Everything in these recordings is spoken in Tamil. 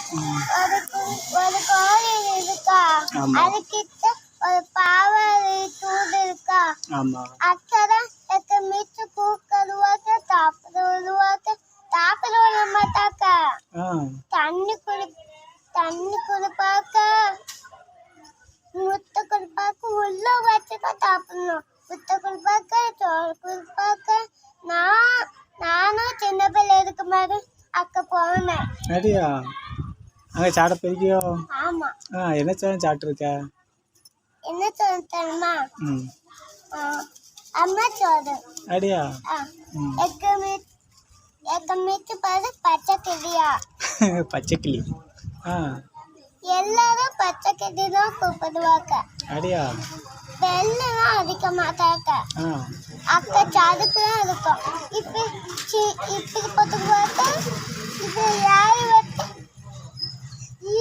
ஒரு கோயில் இருக்கா, அதுக்கிட்ட ஒரு பாவை தூது இருக்கா. அக்கற மீச்சு கூக்கருவாக்க சாப்பிட விட மாட்டாக்க. தண்ணி குடிப்பாக்க முட்டை குடிப்பாக்க உள்ள வச்சுதான் சாப்பிடணும். முட்டை குடிப்பாக்க சோறு குடிப்பாக்க. நானும் சின்ன பிள்ளை இருக்க மாதிரி அக்க போனேன். அடியா அங்க சாப்பிட போயிருக்கியோ? ஆமா. என்ன சோறு சாப்பிட்டுருக்க? என்ன சோறு தெரியுமா? அம்மா சோறு. அடியா எங்க மீட்டு பாரு பச்சை கிளியா. பச்சை கிளி. எல்லாரும் பச்சை கிளி தான் கூப்பிடுவாங்க. அடியா வெள்ளம் அடிக்க மாட்டாங்க. அக்கா சதுக்குதான் இருக்கும். இப்படி போட்டுக்குவாங்க. இது யாரு வச்சு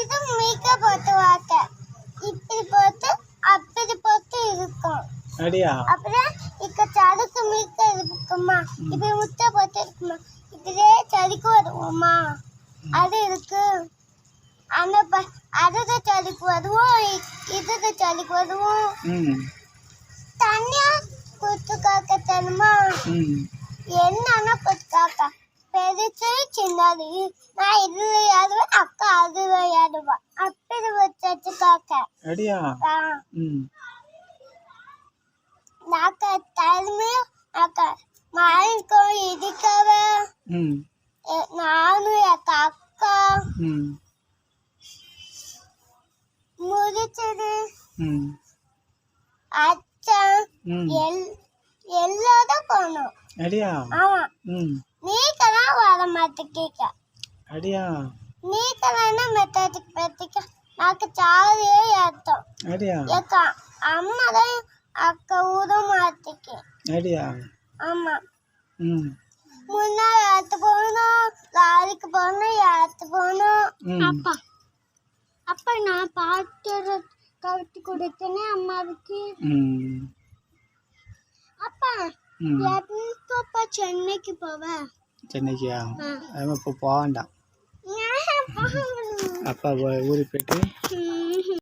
இது மீக்க போட்டுவாங்க. இப்படி போட்டு அப்படி போட்டு இருக்கும். அப்புறம் இக்க சதுக்கு மீக்க இருக்குமா, இப்படி முட்டை போட்டு இருக்குமா, இப்படியே சதுக்கு வருவோமா, அது இருக்கு. அதுக்கு சளிக்கு வருவோம், இதுக்கு சளிக்கு வருவோம். தண்ணியா குத்து காக்க தெரியுமா? என்னன்னா குத்து காக்கா பெருசு சின்னது. நான் இதுல ஏறுவேன், அக்கா அதுல ஏறுவா. அப்படி வச்சு காக்க நாக்க தலைமையும் அக்கா மாறிக்கோ இடிக்காவ. நானும் என் அக்கா முடிச்சது அச்சன் எல்லாரும் போனோம். ஆமா. நீக்கெல்லாம் வர மாட்டேங்க. நீக்கெல்லாம் மெத்தடிக்கு பத்திக்க நாக்கு சாலையே ஏத்தோம். ஏக்கா அம்மா தான் அக்கா ஊத மாட்டேங்க. ஆமா. முன்னாடி ஏத்து போகணும், லாரிக்கு போகணும், ஏத்து போகணும். அப்பா நான் பாட்டு கவிட்டு கொடுத்தேனே அம்மாவுக்கு. அப்பா எப்பப்பா சென்னைக்கு போவேன்? சென்னைக்கா? இப்போ போக வேண்டாம். அப்பா ஊருக்கு போயிட்டு